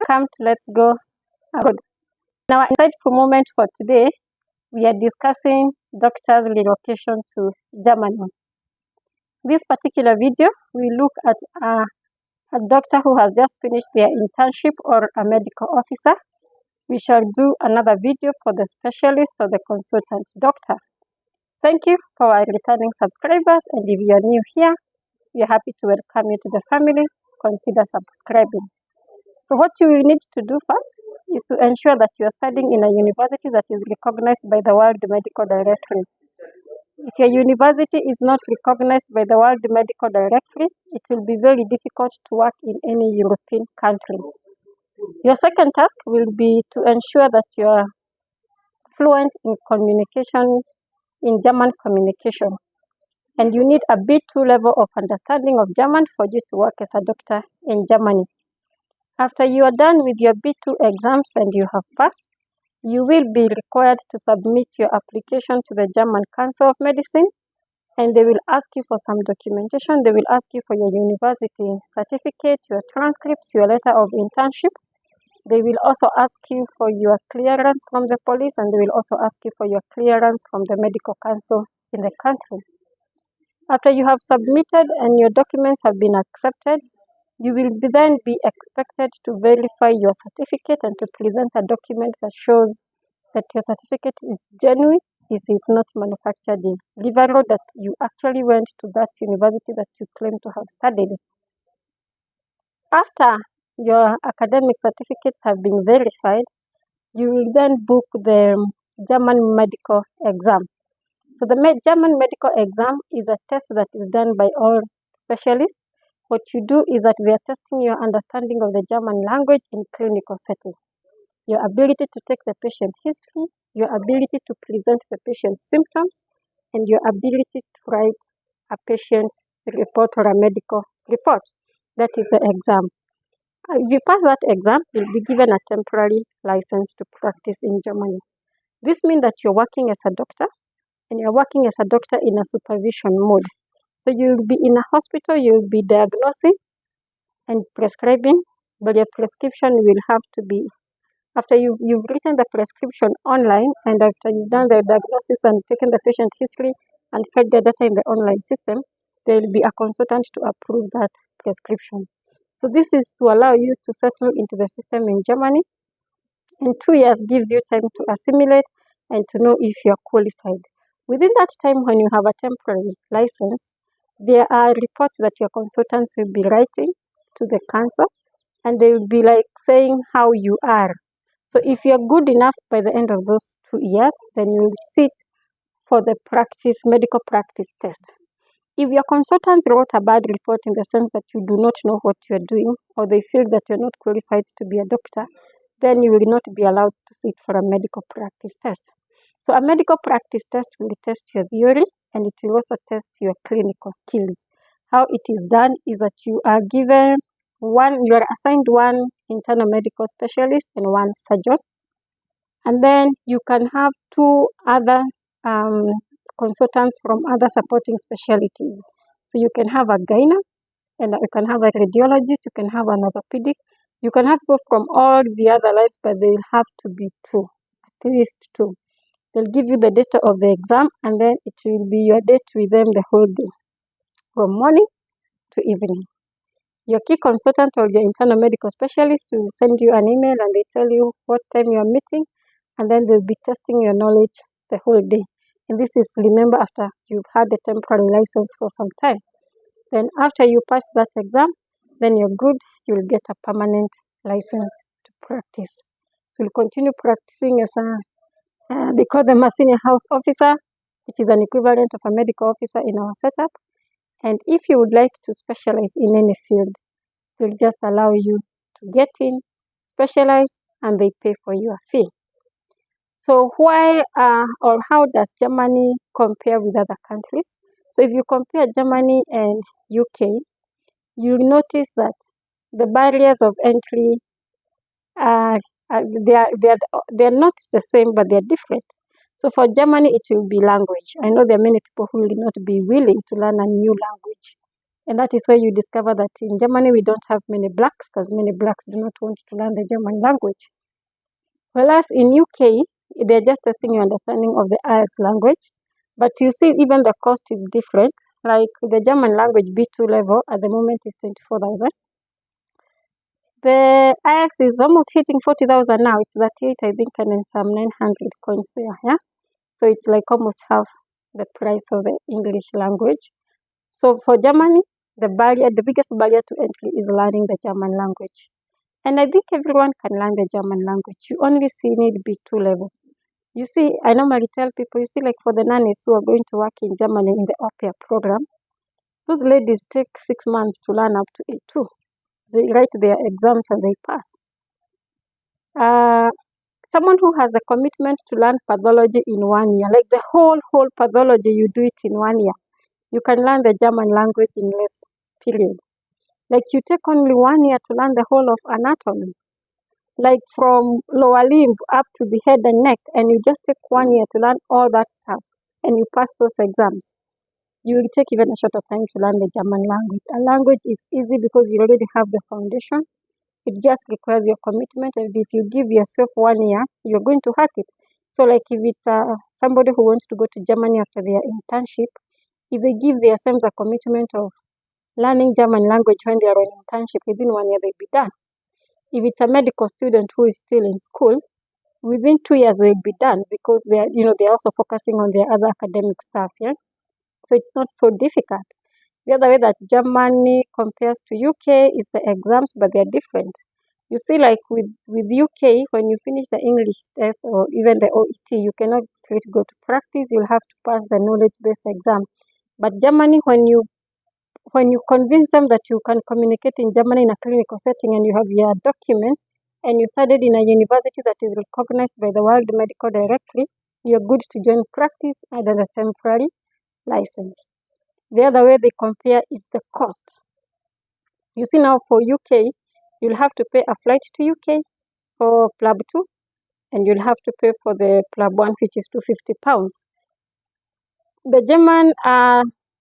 Come to Let's Go Abroad. In our insightful moment for today, we are discussing doctors' relocation to Germany. This particular video, we look at a doctor who has just finished their internship or a medical officer. We shall do another video for the specialist or the consultant doctor. Thank you for our returning subscribers, and if you are new here, we are happy to welcome you to the family. Consider subscribing. So what you will need to do first is to ensure that you are studying in a university that is recognized by the World Medical Directory. If your university is not recognized by the World Medical Directory, it will be very difficult to work in any European country. Your second task will be to ensure that you are fluent in communication, in German communication. And you need a B2 level of understanding of German for you to work as a doctor in Germany. After you are done with your B2 exams and you have passed, you will be required to submit your application to the German Council of Medicine, and they will ask you for some documentation. They will ask you for your university certificate, your transcripts, your letter of internship. They will also ask you for your clearance from the police, and they will also ask you for your clearance from the medical council in the country. After you have submitted and your documents have been accepted, you will then be expected to verify your certificate and to present a document that shows that your certificate is genuine, it is not manufactured in Liverpool, that you actually went to that university that you claim to have studied. After your academic certificates have been verified, you will then book the German medical exam. So the German medical exam is a test that is done by all specialists. What you do is that we are testing your understanding of the German language in clinical setting, your ability to take the patient history, your ability to present the patient's symptoms, and your ability to write a patient report or a medical report. That is the exam. If you pass that exam, you'll be given a temporary license to practice in Germany. This means that you're working as a doctor, and you're working as a doctor in a supervision mode. So you'll be in a hospital, you'll be diagnosing and prescribing, but your prescription will have to be, after you've written the prescription online, and after you've done the diagnosis and taken the patient history and fed the data in the online system, there will be a consultant to approve that prescription. So this is to allow you to settle into the system in Germany, and 2 years gives you time to assimilate and to know if you are qualified. Within that time, when you have a temporary license, there are reports that your consultants will be writing to the council, and they will be like saying how you are. So if you're good enough by the end of those 2 years, then you'll sit for the medical practice test. If your consultants wrote a bad report in the sense that you do not know what you're doing, or they feel that you're not qualified to be a doctor, then you will not be allowed to sit for a medical practice test. So a medical practice test will test your theory, and it will also test your clinical skills. How it is done is that you are assigned one internal medical specialist and one surgeon, and then you can have 2 other consultants from other supporting specialties. So you can have a gynae, and you can have a radiologist, you can have an orthopedic, you can have both from all the other lines, but they will have to be 2, at least 2. They'll give you the data of the exam, and then it will be your date with them the whole day, from morning to evening. Your key consultant or your internal medical specialist will send you an email, and they tell you what time you are meeting, and then they'll be testing your knowledge the whole day. And this is, remember, after you've had a temporary license for some time. Then after you pass that exam, then you're good, you'll get a permanent license to practice. So you'll continue practicing as they call them a senior house officer, which is an equivalent of a medical officer in our setup. And if you would like to specialize in any field, they'll just allow you to get in, specialize, and they pay for your fee. So why or how does Germany compare with other countries? So if you compare Germany and UK, you'll notice that the barriers of entry they're not the same, but they're different. So for Germany, it will be language. I know there are many people who will not be willing to learn a new language. And that is where you discover that in Germany we don't have many blacks, because many blacks do not want to learn the German language. Whereas in UK, they're just testing your understanding of the IELTS language. But you see, even the cost is different. Like the German language B2 level at the moment is 24,000. The IELTS is almost hitting 40,000 now. It's 38, I think, and then some 900 coins there. Yeah, so it's like almost half the price of the English language. So for Germany, the biggest barrier to entry is learning the German language. And I think everyone can learn the German language. You only need B2 level. You see, I normally tell people, you see, like for the nannies who are going to work in Germany in the au pair program, those ladies take 6 months to learn up to A2. They write their exams and they pass. Someone who has a commitment to learn pathology in 1 year, like the whole pathology, you do it in 1 year. You can learn the German language in less period. Like you take only 1 year to learn the whole of anatomy, like from lower limb up to the head and neck, and you just take 1 year to learn all that stuff, and you pass those exams. You will take even a shorter time to learn the German language. A language is easy because you already have the foundation. It just requires your commitment, and if you give yourself 1 year, you're going to hack it. So like if it's somebody who wants to go to Germany after their internship, if they give themselves a commitment of learning German language when they are on internship, within 1 year they'll be done. If it's a medical student who is still in school, within 2 years they'll be done, because they're also focusing on their other academic stuff. Yeah, so it's not so difficult. The other way that Germany compares to UK is the exams, but they're different. You see, like with UK, when you finish the English test or even the OET, you cannot straight go to practice. You'll have to pass the knowledge-based exam. But Germany, when you convince them that you can communicate in Germany in a clinical setting and you have your documents and you studied in a university that is recognized by the World Medical Directory, you're good to join practice under the temporary license. The other way they compare is the cost. You see, now for UK, you'll have to pay a flight to UK for PLAB 2, and you'll have to pay for the PLAB 1, which is £250. The German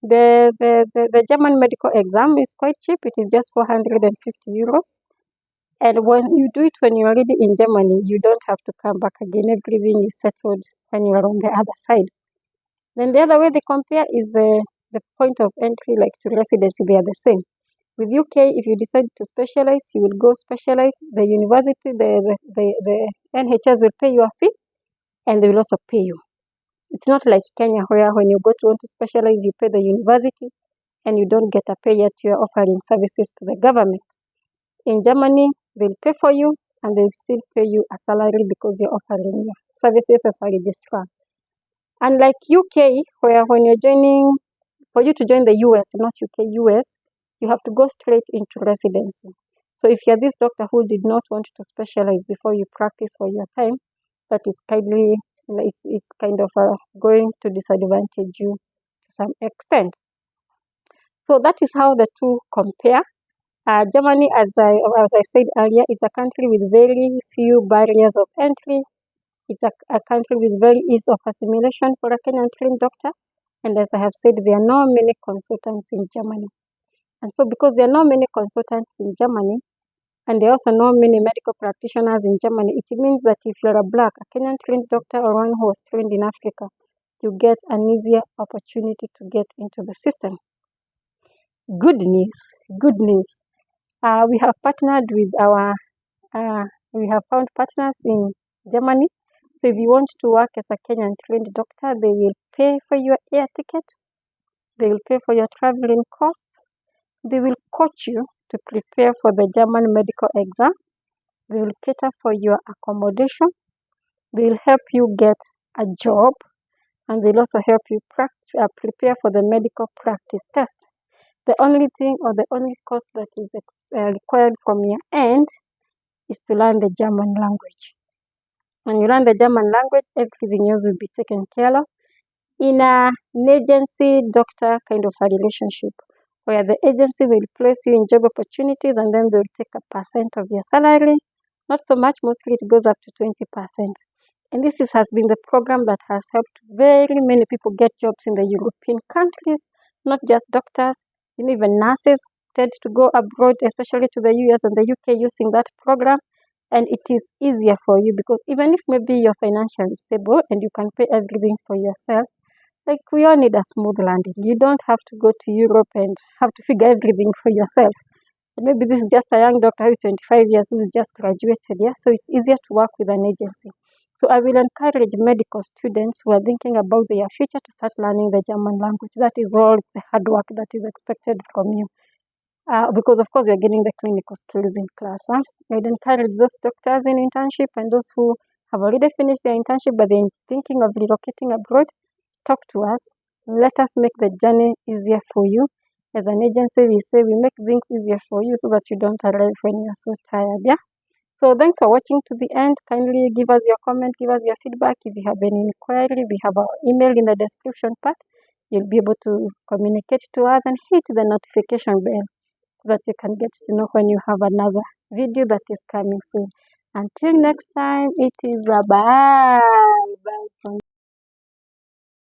the German medical exam is quite cheap. It is just 450 euros. And when you do it when you're already in Germany, you don't have to come back again. Everything is settled when you are on the other side. Then the other way they compare is the point of entry, like to residency, they are the same. With UK, if you decide to specialize, you will go specialize. The university, the NHS will pay you a fee, and they will also pay you. It's not like Kenya, where when you want to specialize, you pay the university, and you don't get a pay yet you're offering services to the government. In Germany, they'll pay for you, and they'll still pay you a salary because you're offering your services as a registrar. Unlike UK, where when you're joining, for you to join the US, not UK, US, you have to go straight into residency. So if you're this doctor who did not want to specialize before you practice for your time, that is kind of going to disadvantage you to some extent. So that is how the two compare. Germany, as I said earlier, is a country with very few barriers of entry. It's a country with very ease of assimilation for a Kenyan trained doctor. And as I have said, there are not many consultants in Germany. And so because there are not many consultants in Germany, and there are also not many medical practitioners in Germany, it means that if you're a black, a Kenyan trained doctor, or one who was trained in Africa, you get an easier opportunity to get into the system. Good news. We have partnered with we have found partners in Germany. So if you want to work as a Kenyan trained doctor, they will pay for your air ticket. They will pay for your traveling costs. They will coach you to prepare for the German medical exam. They will cater for your accommodation. They will help you get a job, and they'll also help you prepare for the medical practice test. The only thing or the only cost that is required from your end is to learn the German language. When you learn the German language, everything else will be taken care of in an agency doctor kind of a relationship, where the agency will place you in job opportunities, and then they'll take a percent of your salary. Not so much, mostly it goes up to 20%. And this has been the program that has helped very many people get jobs in the European countries, not just doctors, Even nurses tend to go abroad, especially to the US and the UK, using that program. And it is easier for you because even if maybe you're financially stable and you can pay everything for yourself, like we all need a smooth landing. You don't have to go to Europe and have to figure everything for yourself. And maybe this is just a young doctor who's 25 years who's just graduated, yeah? So it's easier to work with an agency. So I will encourage medical students who are thinking about their future to start learning the German language. That is all the hard work that is expected from you. Because of course you're getting the clinical skills in class. I'd encourage those doctors in internship and those who have already finished their internship but they're thinking of relocating abroad, talk to us. Let us make the journey easier for you. As an agency, we say we make things easier for you so that you don't arrive when you're so tired. Yeah. So thanks for watching to the end. Kindly give us your comment, give us your feedback. If you have any inquiry, we have our email in the description part. You'll be able to communicate to us and hit the notification bell so that you can get to know when you have another video that is coming soon. Until next time, it is bye.